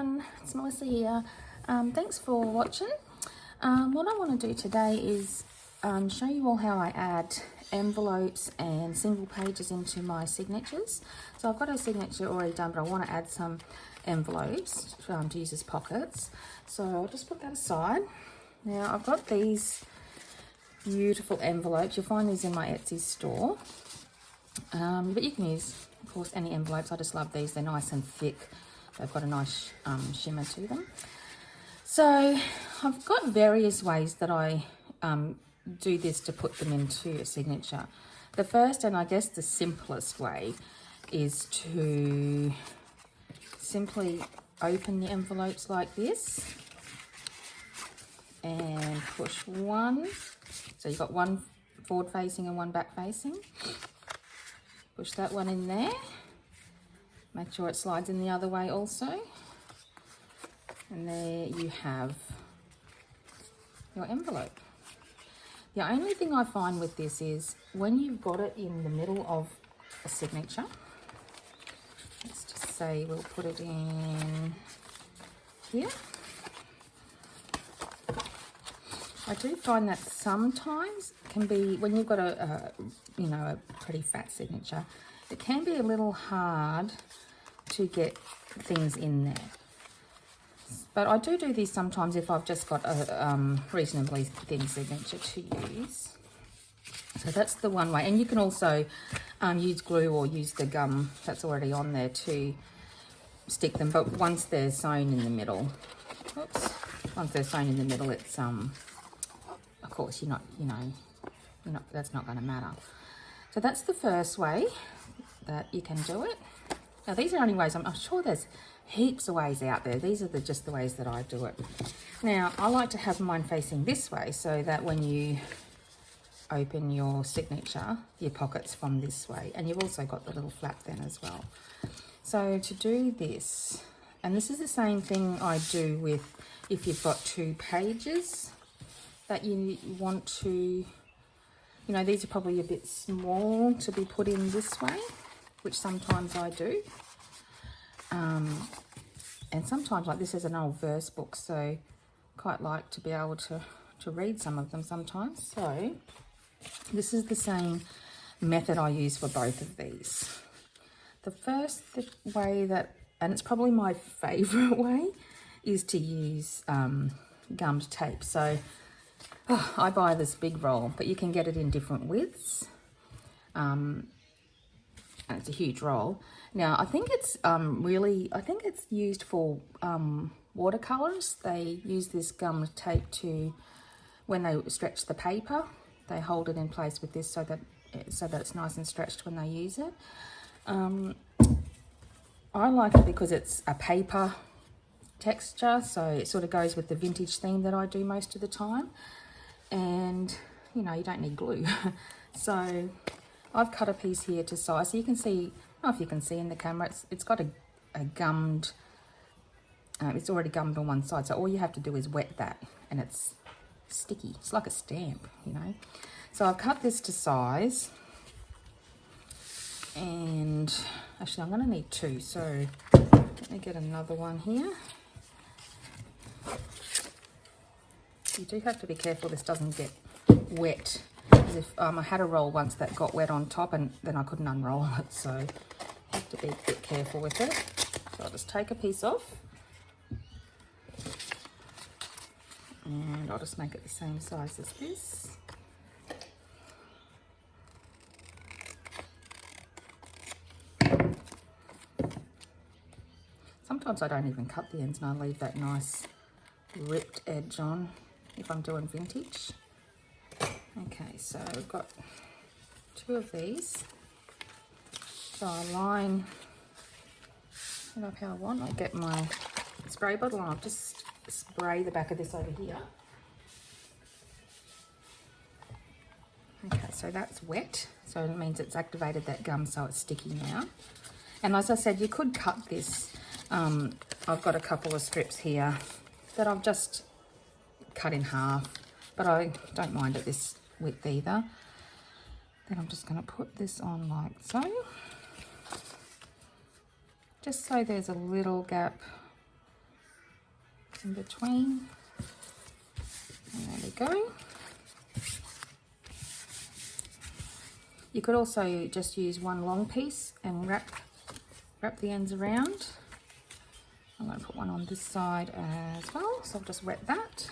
everyone, it's Melissa here. Thanks for watching. What I want to do today is show you all how I add envelopes and single pages into my signatures. So I've got a signature already done, but I want to add some envelopes to use as pockets. So I'll just put that aside. Now I've got these beautiful envelopes. You'll find these in my Etsy store. But you can use, of course, any envelopes. I just love these. They're nice and thick. They've got a nice shimmer to them. So I've got various ways that I do this to put them into a signature. The first, and I guess the simplest way, is to simply open the envelopes like this and push one. So you've got one forward facing and one back facing. Push that one in there. Make sure it slides in the other way also. And there you have your envelope. The only thing I find with this is when you've got it in the middle of a signature, let's just say we'll put it in here. I do find that sometimes it can be, when you've got a pretty fat signature, it can be a little hard to get things in there. But I do these sometimes if I've just got a reasonably thin signature to use. So that's the one way. And you can also use glue or use the gum that's already on there to stick them. But once they're sewn in the middle, once they're sewn in the middle, it's of course that's not going to matter. So that's the first way that you can do it. Now these are only ways, I'm sure there's heaps of ways out there. These are just the ways that I do it. Now I like to have mine facing this way so that when you open your signature, your pocket's from this way, and you've also got the little flap then as well. So to do this, and this is the same thing I do with if you've got 2 pages that you want to, these are probably a bit small to be put in this way, which sometimes I do. And sometimes, like this is an old verse book, so quite like to be able to read some of them sometimes. So this is the same method I use for both of these. The first way that, and it's probably my favourite way, is to use gummed tape. So I buy this big roll, but you can get it in different widths. And it's a huge roll. Now I think it's it's used for watercolors. They use this gummed tape to, when they stretch the paper, they hold it in place with this so that it's nice and stretched when they use it. I like it because it's a paper texture, so it sort of goes with the vintage theme that I do most of the time. And you don't need glue. So I've cut a piece here to size, so you can see, I don't know if you can see in the camera, it's got a gummed, it's already gummed on one side, so all you have to do is wet that and it's sticky. It's like a stamp, So I've cut this to size, and actually I'm going to need 2, so let me get another one here. You do have to be careful this doesn't get wet, because if I had a roll once that got wet on top and then I couldn't unroll it, so you have to be a bit careful with it. So I'll just take a piece off and I'll just make it the same size as this. Sometimes I don't even cut the ends and I leave that nice ripped edge on if I'm doing vintage. Okay, so I've got 2 of these. So I line it up how I want. I get my spray bottle and I'll just spray the back of this over here. Okay, so that's wet. So it means it's activated that gum, so it's sticky now. And as I said, you could cut this. I've got a couple of strips here that I've just cut in half, but I don't mind at this width either. Then I'm just going to put this on like so, just so there's a little gap in between. And there we go. You could also just use one long piece and wrap the ends around. I'm going to put one on this side as well, so I'll just wet that.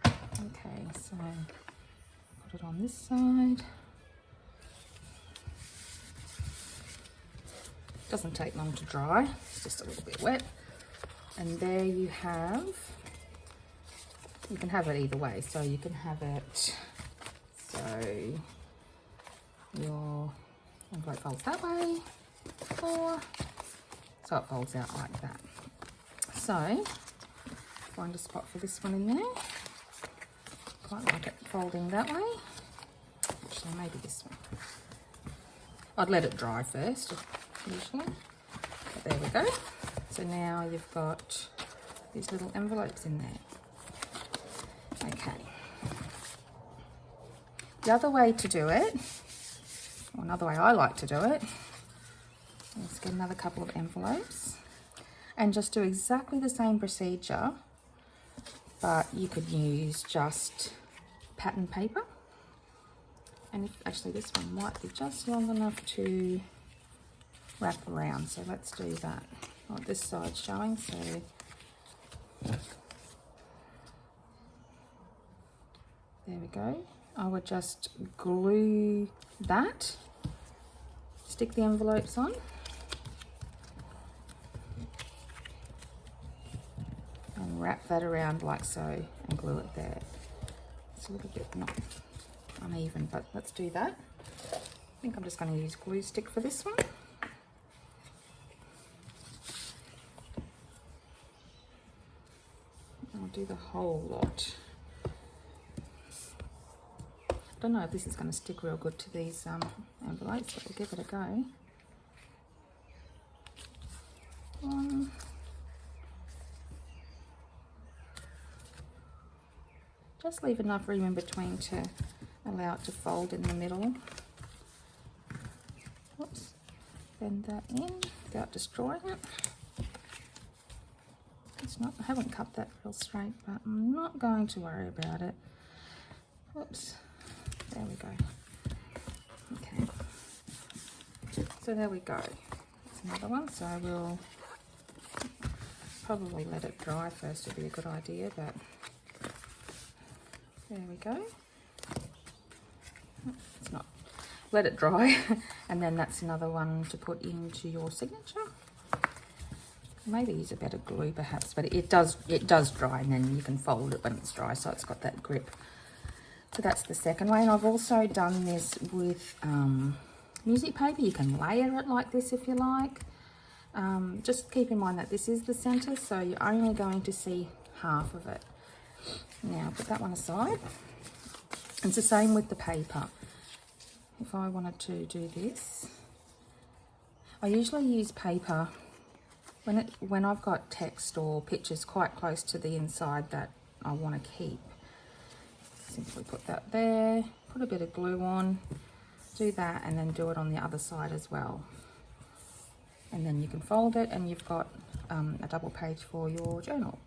Okay, so put it on this side. Doesn't take long to dry, it's just a little bit wet. And there you have, you can have it either way. So you can have it, so your envelope folds that way, or so it folds out like that. So find a spot for this one in there. Quite like it folding that way. Actually, maybe this one. I'd let it dry first, usually. But there we go. So now you've got these little envelopes in there. Okay. The other way to do it, or another way I like to do it, is get another couple of envelopes and just do exactly the same procedure, but you could use just pattern paper. And actually this one might be just long enough to wrap around, so let's do that. Oh, this side's showing, so there we go. I would just glue that, stick the envelopes on, and wrap that around like so and glue it there. It's a little bit not uneven, but let's do that. I think I'm just going to use glue stick for this one. I'll do the whole lot. I don't know if this is going to stick real good to these envelopes, but we'll give it a go. Just leave enough room in between to allow it to fold in the middle. Whoops, bend that in without destroying it. It's not, I haven't cut that real straight, but I'm not going to worry about it. Whoops, there we go. Okay, so there we go. That's another one, so I will probably let it dry first, would be a good idea, but there we go. It's not, let it dry. And then that's another one to put into your signature. Maybe use a better glue perhaps, but it does dry, and then you can fold it when it's dry, so it's got that grip. So that's the second way. And I've also done this with music paper. You can layer it like this if you like. Just keep in mind that this is the center, so you're only going to see half of it. Now put that one aside. It's the same with the paper. If I wanted to do this, I usually use paper when I've got text or pictures quite close to the inside that I want to keep. Simply put that there, put a bit of glue on, do that, and then do it on the other side as well. And then you can fold it, and you've got a double page for your journal.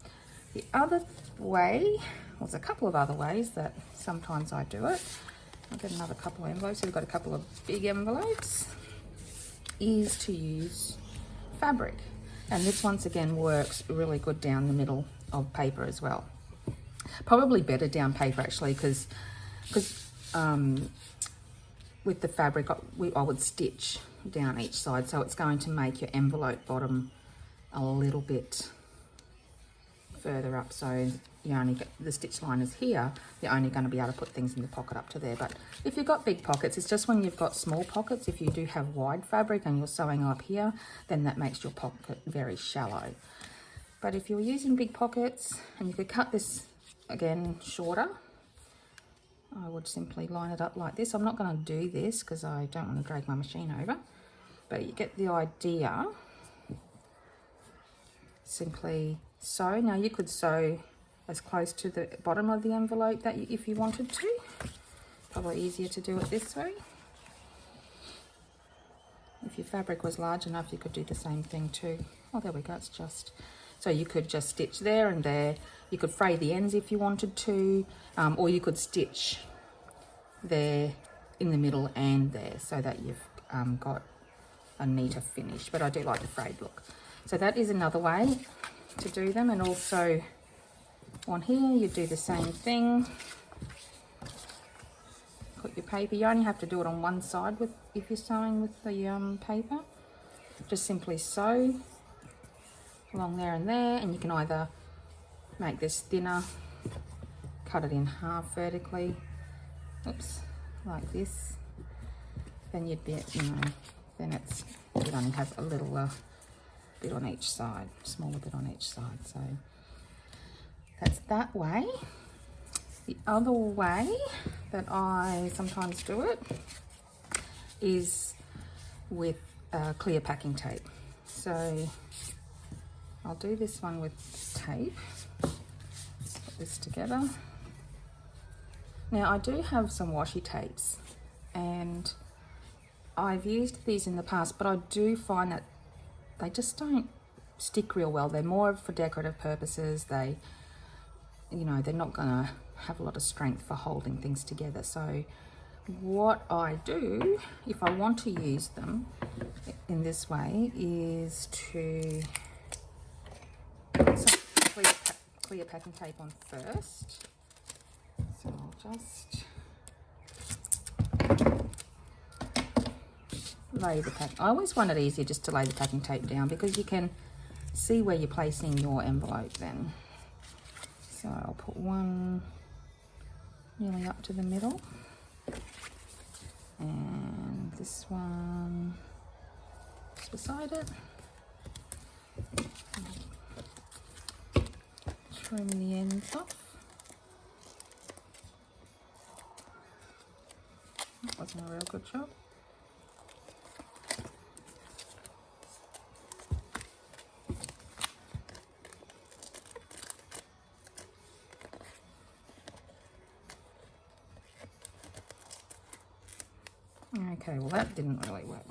The other way, well, there's a couple of other ways that sometimes I do it. I'll get another couple of envelopes. So we've got a couple of big envelopes. Is to use fabric, and this once again works really good down the middle of paper as well. Probably better down paper actually, because with the fabric I would stitch down each side, so it's going to make your envelope bottom a little bit further up, so you only get the stitch line is here, you're only going to be able to put things in the pocket up to there. But if you've got big pockets, it's just when you've got small pockets, if you do have wide fabric and you're sewing up here, then that makes your pocket very shallow. But if you're using big pockets, and you could cut this again shorter, I would simply line it up like this. I'm not going to do this because I don't want to drag my machine over, but you get the idea. Simply sew. Now you could sew as close to the bottom of the envelope that if you wanted to. Probably easier to do it this way. If your fabric was large enough, you could do the same thing too. Oh, there we go, it's just, so you could just stitch there and there. You could fray the ends if you wanted to, or you could stitch there in the middle and there, so that you've got a neater finish. But I do like the frayed look. So that is another way to do them. And also on here, you do the same thing. Put your paper, you only have to do it on one side with if you're sewing with the paper. Just simply sew along there and there, and you can either make this thinner, cut it in half vertically, oops, like this. Then you'd be, then you'd only have a little bit on each side, smaller bit on each side. So that's that way. The other way that I sometimes do it is with clear packing tape. So I'll do this one with tape. Put this together. Now I do have some washi tapes, and I've used these in the past, but I do find that they just don't stick real well. They're more for decorative purposes. They, they're not gonna have a lot of strength for holding things together. So what I do, if I want to use them in this way, is to put some clear packing tape on first. So I'll just lay the pack. I always find it easier just to lay the packing tape down, because you can see where you're placing your envelope then. So I'll put one nearly up to the middle, and this one just beside it. Trim the ends off. That wasn't a real good job. Okay, well that didn't really work.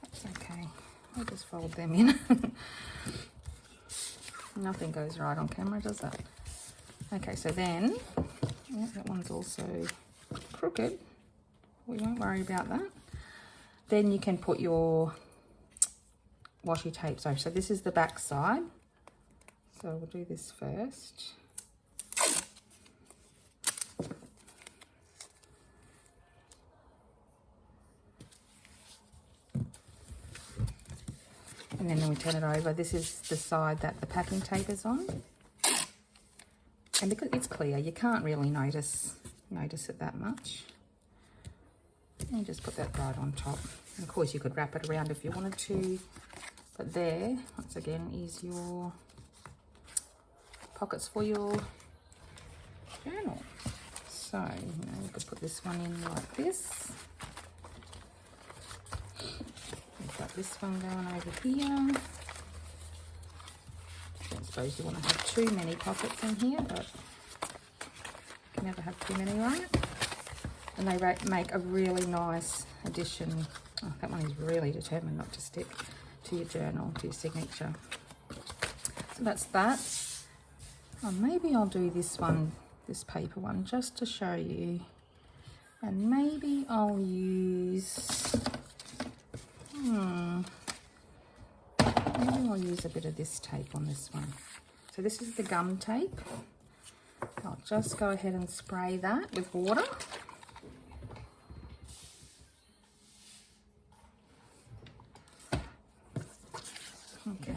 That's okay. I'll just fold them in. Nothing goes right on camera, does it? Okay, so then, that one's also crooked. We won't worry about that. Then you can put your washi tapes over. So this is the back side. So we'll do this first. And then we turn it over. This is the side that the packing tape is on. And because it's clear, you can't really notice it that much. And just put that right on top. And of course you could wrap it around if you wanted to. But there, once again, is your pockets for your journal. So, you could put this one in like this. We've got this one going over here. I don't suppose you want to have too many pockets in here, but you can never have too many, right? And they make a really nice addition. Oh, that one is really determined not to stick to your journal, to your signature. So that's that. Oh, maybe I'll do this one, this paper one, just to show you. And maybe I'll use, maybe I'll use a bit of this tape on this one. So this is the gum tape. I'll just go ahead and spray that with water. Okay.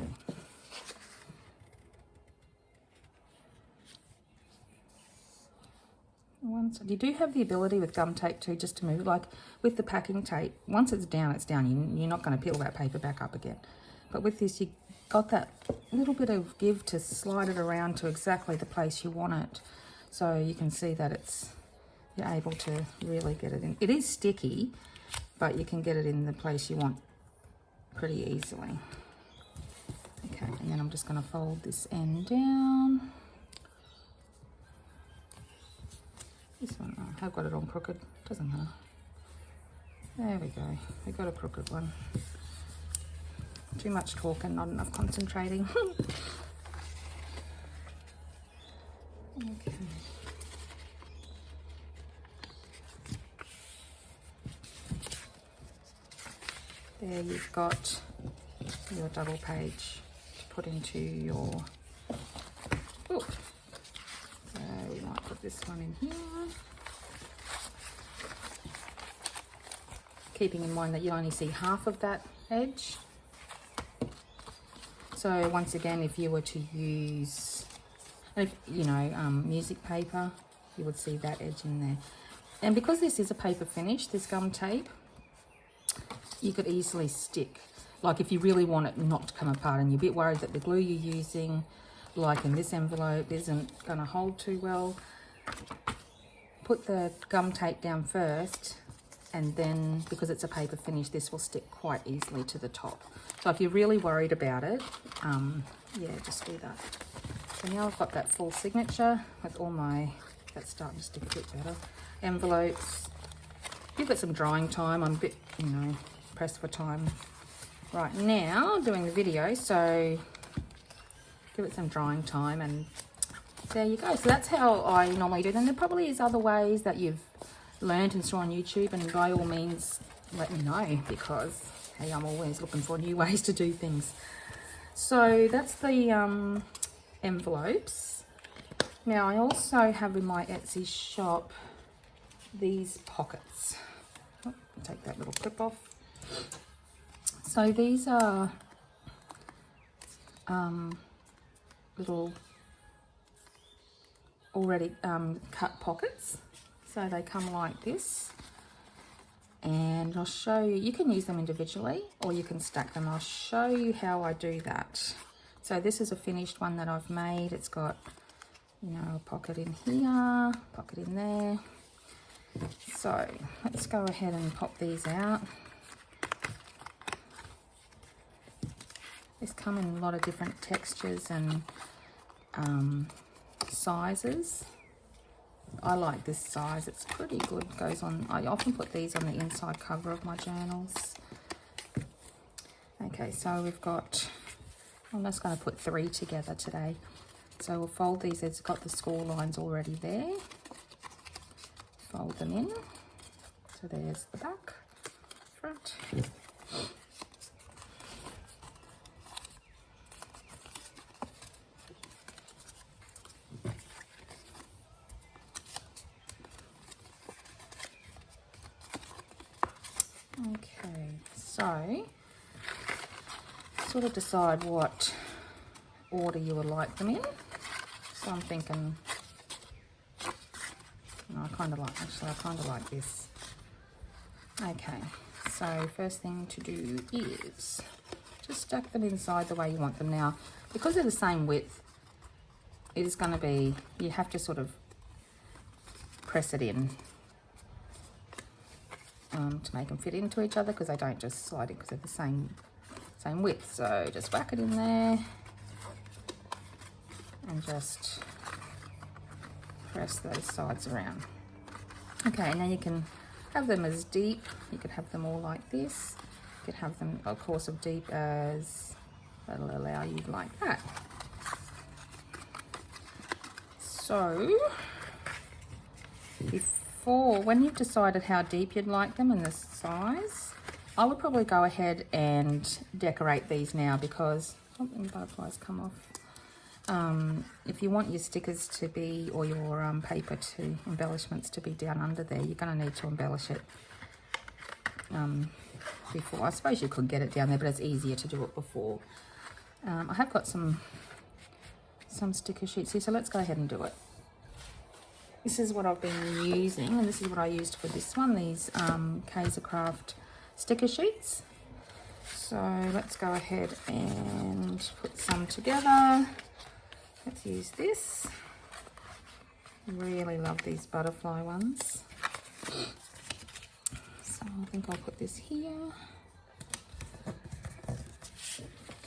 You do have the ability with gum tape too, just to move, like with the packing tape, once it's down, it's down. You're not going to peel that paper back up again. But with this, you got that little bit of give to slide it around to exactly the place you want it. So you can see that you're able to really get it in. It is sticky, but you can get it in the place you want pretty easily. Okay, and then I'm just going to fold this end down. This one, oh, I've got it on crooked, doesn't matter. There we go. We got a crooked one. Too much talking, not enough concentrating. Okay. There you've got your double page to put into your... Oh, so we might put this one in here. Keeping in mind that you only see half of that edge. So once again, if you were to use, music paper, you would see that edge in there. And because this is a paper finish, this gum tape, you could easily stick. Like if you really want it not to come apart and you're a bit worried that the glue you're using, like in this envelope, isn't going to hold too well, put the gum tape down first, and then because it's a paper finish, this will stick quite easily to the top. So if you're really worried about it, yeah, just do that. So now I've got that full signature with all my, that's starting to stick a bit better, envelopes. Give it some drying time. I'm a bit, pressed for time right now doing the video, so give it some drying time, and there you go. So that's how I normally do it. And there probably is other ways that you've learned and saw on YouTube, and by all means let me know, because hey, I'm always looking for new ways to do things. So that's the envelopes. Now I also have in my Etsy shop these pockets. Oh, take that little clip off. So these are little already cut pockets. So they come like this, and I'll show you, you can use them individually or you can stack them. I'll show you how I do that. So this is a finished one that I've made. It's got, a pocket in here, pocket in there. So let's go ahead and pop these out. These come in a lot of different textures and sizes. I like this size, it's pretty good. Goes on, I often put these on the inside cover of my journals. Okay, so we've got, I'm just going to put 3 together today. So we'll fold these, it's got the score lines already there. Fold them in. So there's the back, front. Okay, so sort of decide what order you would like them in. So I'm thinking, I kind of like this. Okay, so first thing to do is just stack them inside the way you want them. Now, because they're the same width, it is going to be, you have to sort of press it in to make them fit into each other, because they don't just slide in because they're the same width. So just whack it in there and just press those sides around. Okay, now you can have them as deep, you could have them all like this, you could have them of course as deep as that'll allow you like that. So when you've decided how deep you'd like them and the size, I would probably go ahead and decorate these now, because the butterflies come off. If you want your stickers to be, or your paper to embellishments to be down under there, you're going to need to embellish it before. I suppose you could get it down there, but it's easier to do it before. I have got some sticker sheets here, so let's go ahead and do it. This is what I've been using, and this is what I used for this one, these Craft sticker sheets. So let's go ahead and put some together. Let's use this. Really love these butterfly ones. So I think I'll put this here.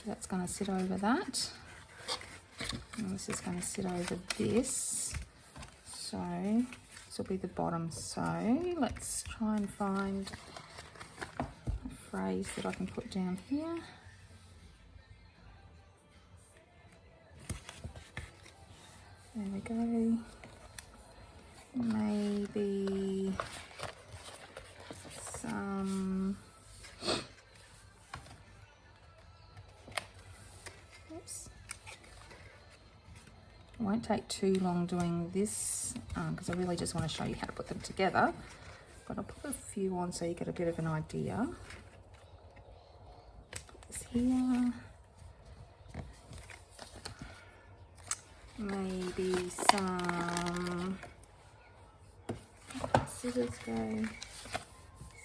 That's going to sit over that. And this is going to sit over this. So this will be the bottom. So let's try and find phrase that I can put down here. There we go. Maybe some, oops. It won't take too long doing this because I really just want to show you how to put them together. But I'll put a few on so you get a bit of an idea. Put this here. Maybe some, scissors go,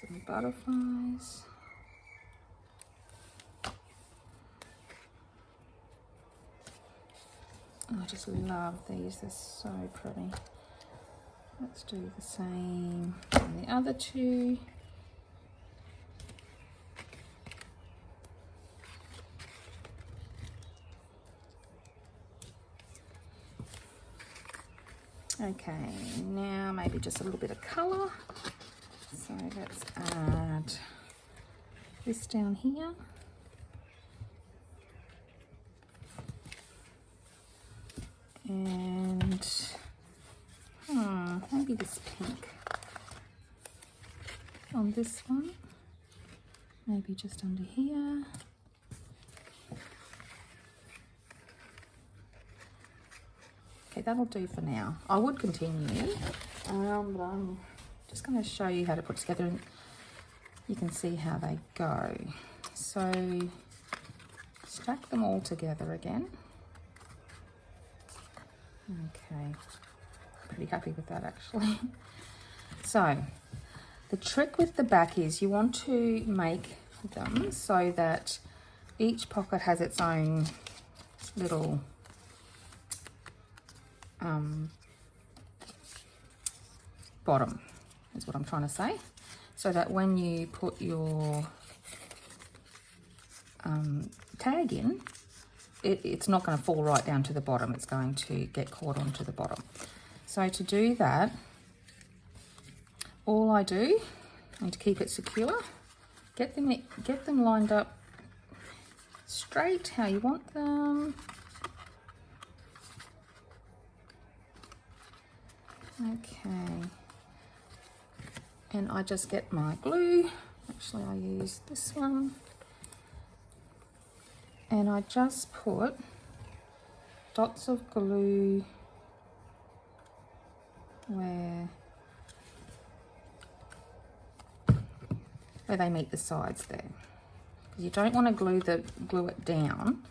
some butterflies. I just love these, they're so pretty. Let's do the same on the other two. Okay, now maybe just a little bit of colour. So let's add this down here. And maybe this pink on this one. Maybe just under here. Okay, that'll do for now. I would continue, but I'm just going to show you how to put together and you can see how they go. So stack them all together again. Okay, pretty happy with that actually. So the trick with the back is you want to make them so that each pocket has its own little bottom, is what I'm trying to say, so that when you put your tag in, it's not going to fall right down to the bottom, it's going to get caught onto the bottom. So to do that, all I do, and to keep it secure, get them lined up straight how you want them. Okay, and I just get my glue, actually I use this one, and I just put dots of glue where they meet the sides there. You don't want to glue it down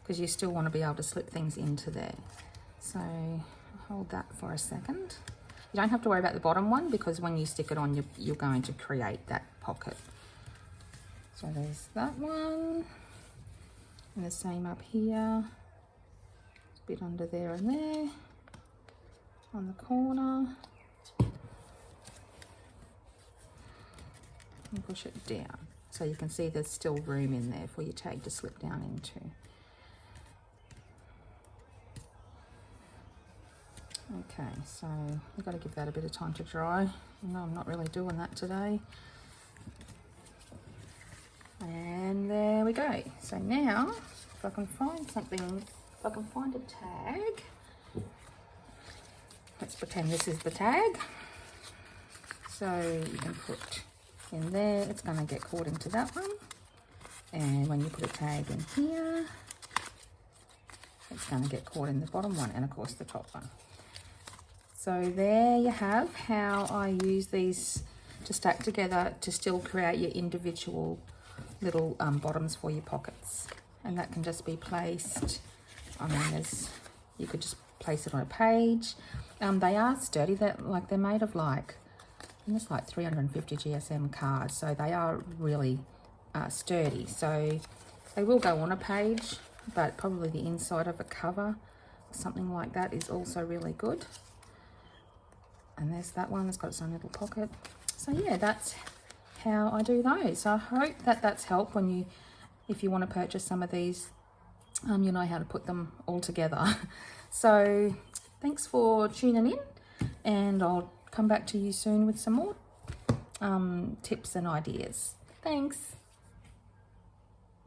because you still want to be able to slip things into there. So hold that for a second. You don't have to worry about the bottom one because when you stick it on, you're going to create that pocket. So there's that one, and the same up here, a bit under there and there, on the corner, and push it down. So you can see there's still room in there for your tag to slip down into. Okay, so you've got to give that a bit of time to dry. No, I'm not really doing that today. And there we go. So now, if I can find something, if I can find a tag, let's pretend this is the tag. So you can put in there, it's going to get caught into that one. And when you put a tag in here, it's going to get caught in the bottom one and of course the top one. So there you have how I use these to stack together to still create your individual little bottoms for your pockets. And that can just be placed, I mean, you could just place it on a page. They are sturdy, they're made of like 350 GSM cards, so they are really sturdy. So they will go on a page, but probably the inside of a cover, something like that, is also really good. And there's that one that's got its own little pocket. So yeah, that's how I do those. So I hope that that's helped if you want to purchase some of these, you know how to put them all together. So thanks for tuning in, and I'll come back to you soon with some more tips and ideas. Thanks.